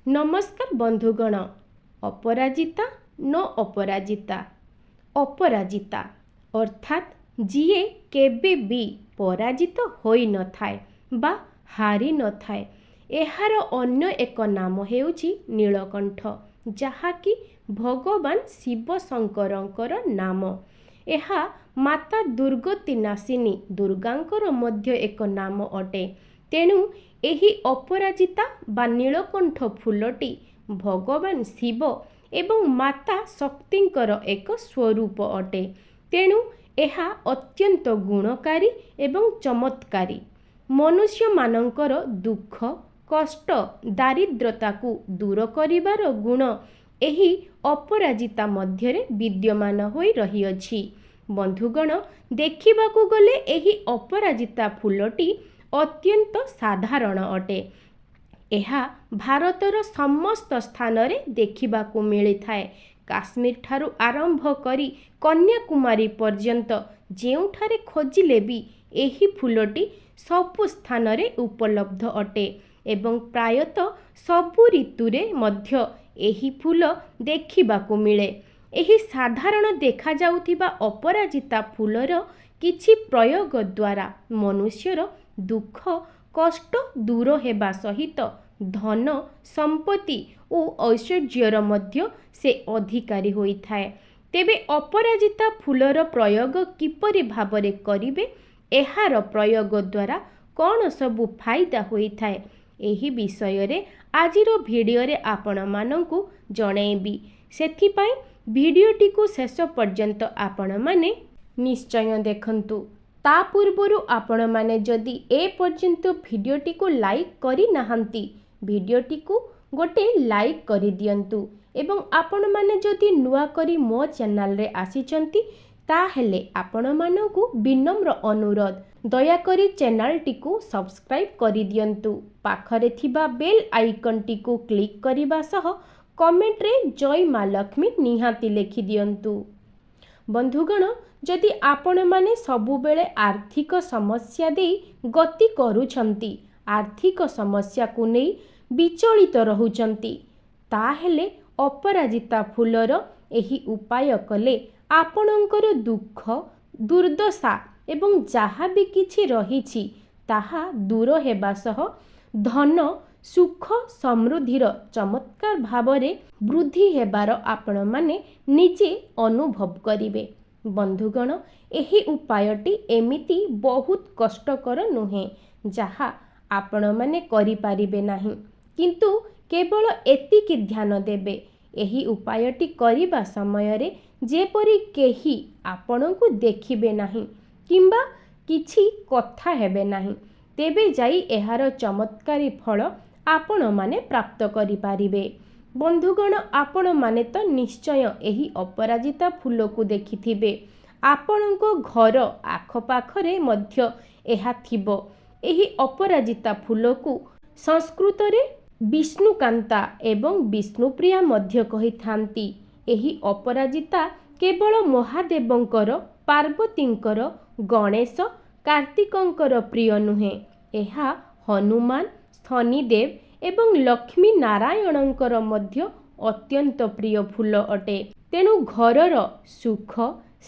नमस्कार बंधुगण। अपराजिता न अपराजिता अपराजिता अर्थात जीए केबे भी पराजित होई न थाए बा हारी न थाए। एहार अन्य एक नाम हेउची नीलकंठ, जहाँकि भगवान शिव शंकरंकर नाम। एहा माता दुर्गति नासिनी दुर्गांकर मध्य एक नाम अटे। तेणु एही अपराजिता बा नीलकंठ फूलटी भगवान शिव एवं माता शक्तिंकर एक स्वरूप अटे। तेणु एहा अत्यंत गुणकारी एवं चमत्कारी। मनुष्य मानंकर दुख कष्ट दारिद्रताकू दूर करिवार गुण एही अपराजिता मध्यरे विद्यमान होई रहिअछि। बंधुगण, देखिबाकू गले एही अपराजिता फूलटी अत्यंत साधारण अटे। एहा भारतर समस्त स्थानरे देखिबाकू मिलिथाए। काश्मीर ठारू आरंभ करी कन्याकुमारी पर्यंत जेउठारे खोजिले भी एही फूलटी सबु स्थानरे उपलब्ध अटे एवं प्रायतः सबु ऋतुरे मध्य एही फूल देखिबाकू मिले। एही साधारण देखा जाउथिबा अपराजिता फूलर किछि प्रयोग द्वारा मनुष्यर दुख कष्ट दूर हेबा सहित धन संपत्ति और ऐश्वर्यर मध्य से अधिकारी होइथाए। तेबे अपराजिता फूलर प्रयोग किपरि भाबरे करिवे, एहार प्रयोग द्वारा कौन सबु फायदा होइथाए, एही विषय रे आजिर भिडियो रे आपण मानंकु जणैबी। सेथिपाई भिडियोटी को शेष पर्यंत आपण माने निश्चय देखंतु। ता पूर्वरु आपण माने जदि ए पर्यंत भिडियोटी को लाइक करि नाहंती, भिडियोटी को गोटे लाइक करि दियंतु एवं आपण माने जदि नुआ करी मो चैनल रे आसीचंती ताहेले आपण मानकु विनम्र अनुरोध, दयाकरी चैनल टी को सब्सक्राइब करि दियंतु। पाखरे थिबा बेल आइकन टी को क्लिक करिबा सह कमेंट रे जय मां लक्ष्मी निहाती लेखि दियंतु। बंधुगण, जदि आपण माने सबु बेले आर्थिक समस्या दे गति करूछंती, आर्थिक समस्या को नहीं विचलित रहुचंती, ताहेले अपराजिता फूलर एही उपाय कले आपणकर दुख दुर्दशा एवं जहाँ भी किछि रहिछि ताहा दूर हेबा सह धन सुख समृद्धिर चमत्कार भावरे वृद्धि हेबार आपण माने निजे अनुभव करिवे। बंधुगण, एही उपायटी एमिति बहुत कष्टकर नुहे जहा आपण माने करि पारिबे नाही, किंतु केवल एतिकी ध्यान देबे एही उपायटी करिबा समय रे जेपरि केही आपणको देखिबे नाही किंबा किछि कथा हेबे नाही, तेबे जाई एहार चमत्कारी फल आपण माने प्राप्त करि पारिबे। बंधुगण, आपण माने तो निश्चय एही अपराजिता फूल को देखिथिबे। आपणको घर आखपाखरे मध्य एहा थिबो। एही अपराजिता फूल को संस्कृत रे विष्णुकांता एवं विष्णुप्रिया मध्य कहिथांती। एही अपराजिता केवल महादेवंकर पार्वतींकर गणेश कार्तिकंकर प्रिय नुहे, एहा हनुमान शनिदेव एवं लक्ष्मी नारायणंकर मध्य अत्यंत प्रिय फूल अटे। तेणु घरर सुख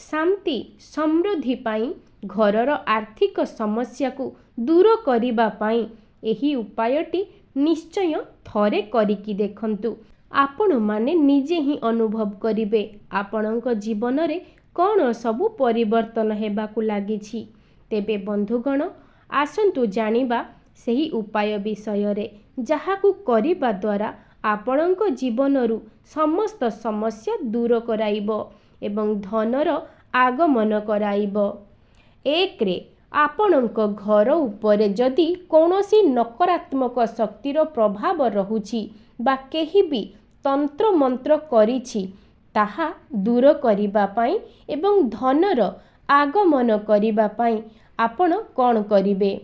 शांति समृद्धि पाई घरर आर्थिक समस्या को दूर करिबा पाई एही उपायटी निश्चय थरे करिकी देखंतु। आपण माने निजे ही अनुभव करिवे आपणक जीवन रे कौन सबु परिवर्तन हेबाकू लागिछि। तेबे बंधुगण, आसंतु जानिबा सेही उपाय विषय रे जहाकू करिबा द्वारा आपणक जीवनरू समस्त समस्या दूर कराइबो एवं धनर आगमन कराइबो। एक रे आपणक घर उपरे जदि कौनसी नकारात्मक शक्तिर प्रभाव रहुछि बा केही भी तंत्र मंत्र करिछि ताहा दूर करिबा पाई एवं धनर आगमन करिबा पाई आपण कौन करिवे।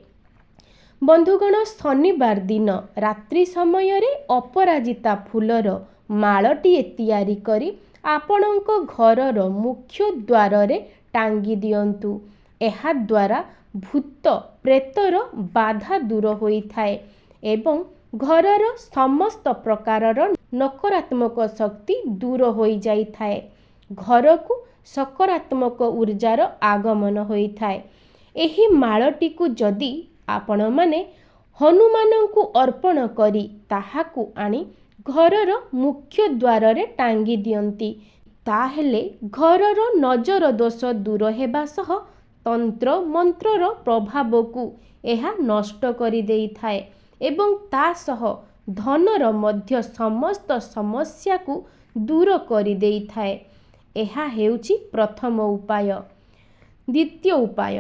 बंधुगण, शनिवार दिन रात्रि समय रे अपराजिता फूलर मालटीए तैयारी करी आपणक घरर मुख्य द्वार रे टांगी दियंतु। एहा द्वारा भूत प्रेतर बाधा दूर होइथाए एवं ଘରର ସମସ୍ତ ପ୍ରକାରର ନକାରାତ୍ମକ ଶକ୍ତି ଦୂର ହୋଇଯାଇଥାଏ। ଘରକୁ ସକାରାତ୍ମକ ଉର୍ଜାର ଆଗମନ ହୋଇଥାଏ। ଏହି ମାଳଟିକୁ ଯଦି ଆପଣମାନେ ହନୁମାନଙ୍କୁ ଅର୍ପଣ କରି ତାହାକୁ ଆଣି ଘରର ମୁଖ୍ୟ ଦ୍ୱାରରେ ଟାଙ୍ଗି ଦିଅନ୍ତି, ତାହେଲେ ଘରର ନଜର ଦୋଷ ଦୂର ହେବା ସହ ତନ୍ତ୍ର ମନ୍ତ୍ରର ପ୍ରଭାବକୁ ଏହା ନଷ୍ଟ କରିଦେଇଥାଏ ଏବଂ ତା ସହ ଧନର ମଧ୍ୟ ସମସ୍ତ ସମସ୍ୟାକୁ ଦୂର କରିଦେଇଥାଏ। ଏହା ହେଉଛି ପ୍ରଥମ ଉପାୟ। ଦ୍ୱିତୀୟ ଉପାୟ,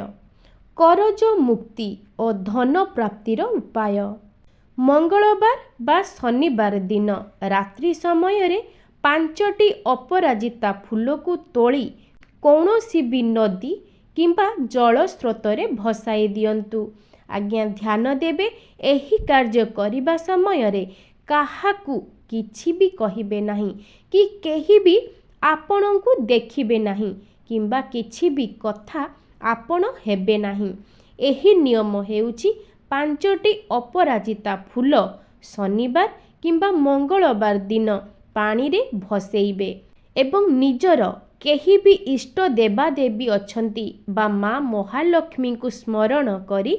କରଜ ମୁକ୍ତି ଓ ଧନ ପ୍ରାପ୍ତିର ଉପାୟ। ମଙ୍ଗଳବାର ବା ଶନିବାର ଦିନ ରାତ୍ରି ସମୟରେ 5ଟି ଅପରାଜିତା ଫୁଲକୁ ତୋଳି କୌଣସି ବି ନଦୀ କିମ୍ବା ଜଳ ସ୍ରୋତରେ ଭସାଇ ଦିଅନ୍ତୁ। ଆଜ୍ଞା ଧ୍ୟାନ ଦେବେ, ଏହି କାର୍ଯ୍ୟ କରିବା ସମୟରେ କାହାକୁ କିଛି ବି କହିବେ ନାହିଁ କି କେହି ବି ଆପଣଙ୍କୁ ଦେଖିବେ ନାହିଁ କିମ୍ବା କିଛି ବି କଥା ଆପଣ ହେବେ ନାହିଁ। ଏହି ନିୟମ ହେଉଛି 5ଟି ଅପରାଜିତା ଫୁଲ ଶନିବାର କିମ୍ବା ମଙ୍ଗଳବାର ଦିନ ପାଣିରେ ଭସେଇବେ ଏବଂ ନିଜର କେହି ବି ଇଷ୍ଟ ଦେବାଦେବୀ ଅଛନ୍ତି ବା ମା ମହାଲକ୍ଷ୍ମୀଙ୍କୁ ସ୍ମରଣ କରି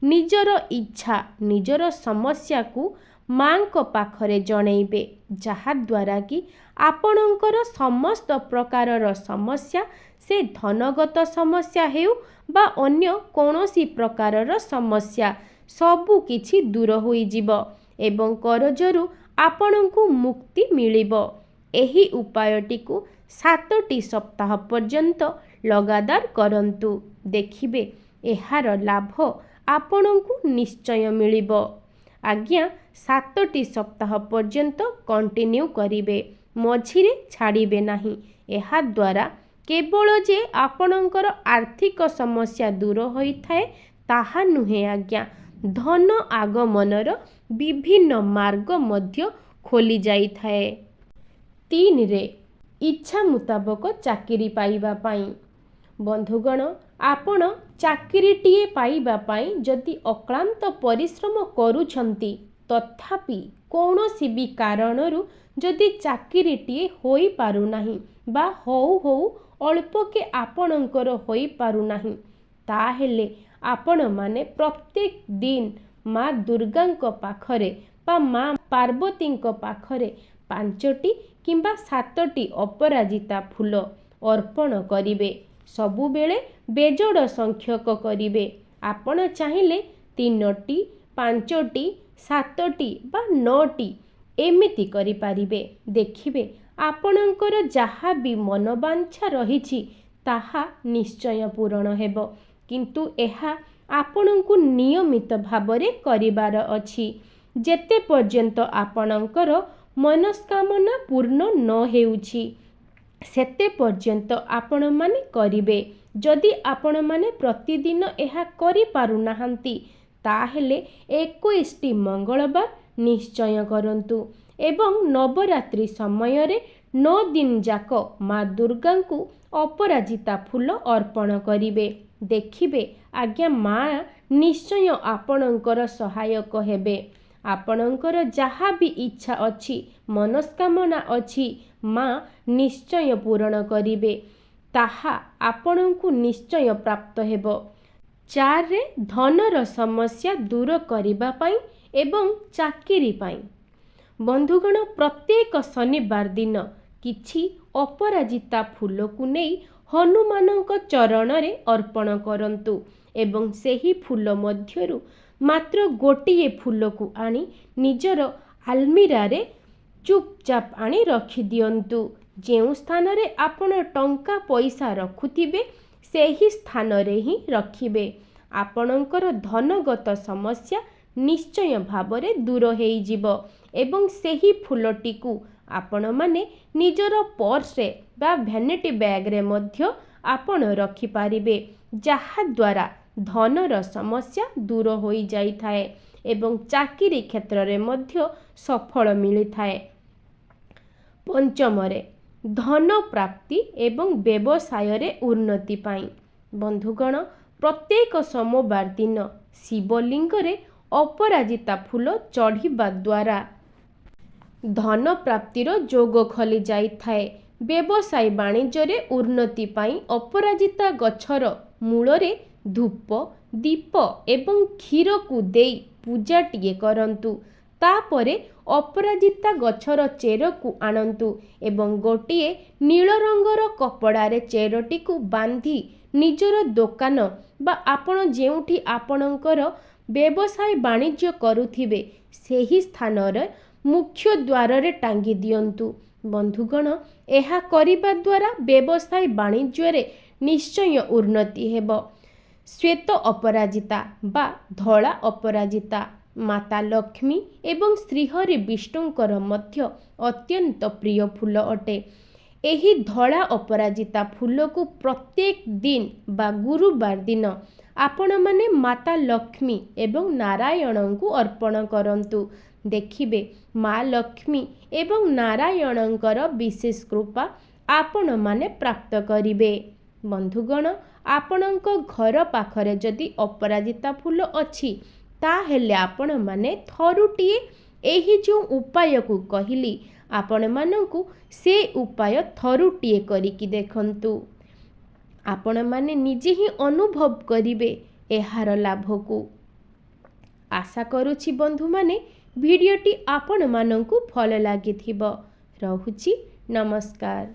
ନିଜର ଇଚ୍ଛା ନିଜର ସମସ୍ୟାକୁ ମାଙ୍କ ପାଖରେ ଜଣେଇବେ, ଯାହାଦ୍ୱାରା କି ଆପଣଙ୍କର ସମସ୍ତ ପ୍ରକାରର ସମସ୍ୟା, ସେ ଧନଗତ ସମସ୍ୟା ହେଉ ବା ଅନ୍ୟ କୌଣସି ପ୍ରକାରର ସମସ୍ୟା, ସବୁ କିଛି ଦୂର ହୋଇଯିବ ଏବଂ କରଜରୁ ଆପଣଙ୍କୁ ମୁକ୍ତି ମିଳିବ। ଏହି ଉପାୟଟିକୁ 7ଟି ସପ୍ତାହ ପର୍ଯ୍ୟନ୍ତ ଲଗାତାର କରନ୍ତୁ। ଦେଖିବେ ଏହାର ଲାଭ ଆପଣଙ୍କୁ ନିଶ୍ଚୟ ମିଳିବ। ଆଜ୍ଞା 7ଟି ସପ୍ତାହ ପର୍ଯ୍ୟନ୍ତ କଣ୍ଟିନ୍ୟୁ କରିବେ, ମଝିରେ ଛାଡ଼ିବେ ନାହିଁ। ଏହାଦ୍ୱାରା କେବଳ ଯେ ଆପଣଙ୍କର ଆର୍ଥିକ ସମସ୍ୟା ଦୂର ହୋଇଥାଏ ତାହା ନୁହେଁ ଆଜ୍ଞା, ଧନ ଆଗମନର ବିଭିନ୍ନ ମାର୍ଗ ମଧ୍ୟ ଖୋଲି ଯାଇଥାଏ। 3ରେ ଇଚ୍ଛା ମୁତାବକ ଚାକିରି ପାଇବା ପାଇଁ। ବନ୍ଧୁଗଣ, ଆପଣ ଚାକିରିଟିଏ ପାଇବା ପାଇଁ ଯଦି ଅକ୍ଳାନ୍ତ ପରିଶ୍ରମ କରୁଛନ୍ତି, ତଥାପି କୌଣସି ବି କାରଣରୁ ଯଦି ଚାକିରିଟିଏ ହୋଇପାରୁନାହିଁ ବା ହଉ ହଉ ଅଳ୍ପକେ ଆପଣଙ୍କର ହୋଇପାରୁନାହିଁ, ତାହେଲେ ଆପଣମାନେ ପ୍ରତ୍ୟେକ ଦିନ ମା ଦୁର୍ଗାଙ୍କ ପାଖରେ ବା ମା ପାର୍ବତୀଙ୍କ ପାଖରେ 5ଟି କିମ୍ବା 7ଟି ଅପରାଜିତା ଫୁଲ ଅର୍ପଣ କରିବେ। ସବୁବେଳେ ବେଜୋଡ଼ ସଂଖ୍ୟକ କରିବେ। ଆପଣ ଚାହିଁଲେ 3ଟି, 5ଟି, 7ଟି ବା 9ଟି ଏମିତି କରିପାରିବେ। ଦେଖିବେ ଆପଣଙ୍କର ଯାହା ବି ମନବାଞ୍ଛା ରହିଛି ତାହା ନିଶ୍ଚୟ ପୂରଣ ହେବ, କିନ୍ତୁ ଏହା ଆପଣଙ୍କୁ ନିୟମିତ ଭାବରେ କରିବାର ଅଛି। ଯେତେ ପର୍ଯ୍ୟନ୍ତ ଆପଣଙ୍କର ମନସ୍କାମନା ପୂର୍ଣ୍ଣ ନ ହେଉଛି, ସେତେ ପର୍ଯ୍ୟନ୍ତ ଆପଣମାନେ କରିବେ। ଯଦି ଆପଣମାନେ ପ୍ରତିଦିନ ଏହା କରିପାରୁନାହାନ୍ତି, ତାହେଲେ 21ଟି ମଙ୍ଗଳବାର ନିଶ୍ଚୟ କରନ୍ତୁ ଏବଂ ନବରାତ୍ରି ସମୟରେ 9 ଦିନ ଯାକ ମା ଦୁର୍ଗାଙ୍କୁ ଅପରାଜିତା ଫୁଲ ଅର୍ପଣ କରିବେ। ଦେଖିବେ ଆଜ୍ଞା ମା ନିଶ୍ଚୟ ଆପଣଙ୍କର ସହାୟକ ହେବେ। ଆପଣଙ୍କର ଯାହା ବି ଇଚ୍ଛା ଅଛି, ମନସ୍କାମନା ଅଛି, ମା ନିଶ୍ଚୟ ପୂରଣ କରିବେ। ତାହା ଆପଣଙ୍କୁ ନିଶ୍ଚୟ ପ୍ରାପ୍ତ ହେବ। 4ରେ ଧନର ସମସ୍ୟା ଦୂର କରିବା ପାଇଁ ଏବଂ ଚାକିରି ପାଇଁ। ବନ୍ଧୁଗଣ, ପ୍ରତ୍ୟେକ ଶନିବାର ଦିନ କିଛି ଅପରାଜିତା ଫୁଲକୁ ନେଇ ହନୁମାନଙ୍କ ଚରଣରେ ଅର୍ପଣ କରନ୍ତୁ ଏବଂ ସେହି ଫୁଲ ମଧ୍ୟରୁ ମାତ୍ର ଗୋଟିଏ ଫୁଲକୁ ଆଣି ନିଜର ଆଲମିରାରେ ଚୁପଚାପ ଆଣି ରଖିଦିଅନ୍ତୁ। ଯେଉଁ ସ୍ଥାନରେ ଆପଣ ଟଙ୍କା ପଇସା ରଖୁଥିବେ, ସେହି ସ୍ଥାନରେ ହିଁ ରଖିବେ। ଆପଣଙ୍କର ଧନଗତ ସମସ୍ୟା ନିଶ୍ଚୟ ଭାବରେ ଦୂର ହେଇଯିବ ଏବଂ ସେହି ଫୁଲଟିକୁ ଆପଣମାନେ ନିଜର ପର୍ସରେ ବା ଭ୍ୟାନିଟି ବ୍ୟାଗରେ ମଧ୍ୟ ଆପଣ ରଖିପାରିବେ, ଯାହାଦ୍ୱାରା ଧନର ସମସ୍ୟା ଦୂର ହୋଇଯାଇଥାଏ ଏବଂ ଚାକିରି କ୍ଷେତ୍ରରେ ମଧ୍ୟ ସଫଳ ମିଳିଥାଏ। 5ମରେ ଧନ ପ୍ରାପ୍ତି ଏବଂ ବ୍ୟବସାୟରେ ଉନ୍ନତି ପାଇଁ। ବନ୍ଧୁଗଣ, ପ୍ରତ୍ୟେକ ସୋମବାର ଦିନ ଶିବଲିଙ୍ଗରେ ଅପରାଜିତା ଫୁଲ ଚଢ଼ିବା ଦ୍ୱାରା ଧନ ପ୍ରାପ୍ତିର ଯୋଗ ଖୋଲି ଯାଇଥାଏ। ବ୍ୟବସାୟ ବାଣିଜ୍ୟରେ ଉନ୍ନତି ପାଇଁ ଅପରାଜିତା ଗଛର ମୂଳରେ ଧୂପ ଦୀପ ଏବଂ କ୍ଷୀରକୁ ଦେଇ ପୂଜାଟିଏ କରନ୍ତୁ। ତାପରେ ଅପରାଜିତା ଗଛର ଚେରକୁ ଆଣନ୍ତୁ ଏବଂ ଗୋଟିଏ ନୀଳ ରଙ୍ଗର କପଡ଼ାରେ ଚେରଟିକୁ ବାନ୍ଧି ନିଜର ଦୋକାନ ବା ଆପଣ ଯେଉଁଠି ଆପଣଙ୍କର ବ୍ୟବସାୟ ବାଣିଜ୍ୟ କରୁଥିବେ ସେହି ସ୍ଥାନରେ ମୁଖ୍ୟ ଦ୍ୱାରରେ ଟାଙ୍ଗି ଦିଅନ୍ତୁ। ବନ୍ଧୁଗଣ, ଏହା କରିବା ଦ୍ୱାରା ବ୍ୟବସାୟ ବାଣିଜ୍ୟରେ ନିଶ୍ଚୟ ଉନ୍ନତି ହେବ। ଶ୍ୱେତ ଅପରାଜିତା ବା ଧଳା ଅପରାଜିତା ମାତା ଲକ୍ଷ୍ମୀ ଏବଂ ଶ୍ରୀହରି ବିଷ୍ଣୁଙ୍କର ମଧ୍ୟ ଅତ୍ୟନ୍ତ ପ୍ରିୟ ଫୁଲ ଅଟେ। ଏହି ଧଳା ଅପରାଜିତା ଫୁଲକୁ ପ୍ରତ୍ୟେକ ଦିନ ବା ଗୁରୁବାର ଦିନ ଆପଣମାନେ ମାତା ଲକ୍ଷ୍ମୀ ଏବଂ ନାରାୟଣଙ୍କୁ ଅର୍ପଣ କରନ୍ତୁ। ଦେଖିବେ ମା ଲକ୍ଷ୍ମୀ ଏବଂ ନାରାୟଣଙ୍କର ବିଶେଷ କୃପା ଆପଣମାନେ ପ୍ରାପ୍ତ କରିବେ। ବନ୍ଧୁଗଣ, ଆପଣଙ୍କ ଘର ପାଖରେ ଯଦି ଅପରାଜିତା ଫୁଲ ଅଛି ତାହେଲେ ଆପଣମାନେ ଥରୁଟିଏ ଏହି ଯେଉଁ ଉପାୟକୁ କହିଲି ଆପଣମାନଙ୍କୁ ସେ ଉପାୟ ଥରୁଟିଏ କରିକି ଦେଖନ୍ତୁ। ଆପଣମାନେ ନିଜେ ହିଁ ଅନୁଭବ କରିବେ ଏହାର ଲାଭକୁ। ଆଶା କରୁଛି ବନ୍ଧୁମାନେ ଭିଡ଼ିଓଟି ଆପଣମାନଙ୍କୁ ଭଲ ଲାଗିଥିବ। ରହୁଛି, ନମସ୍କାର।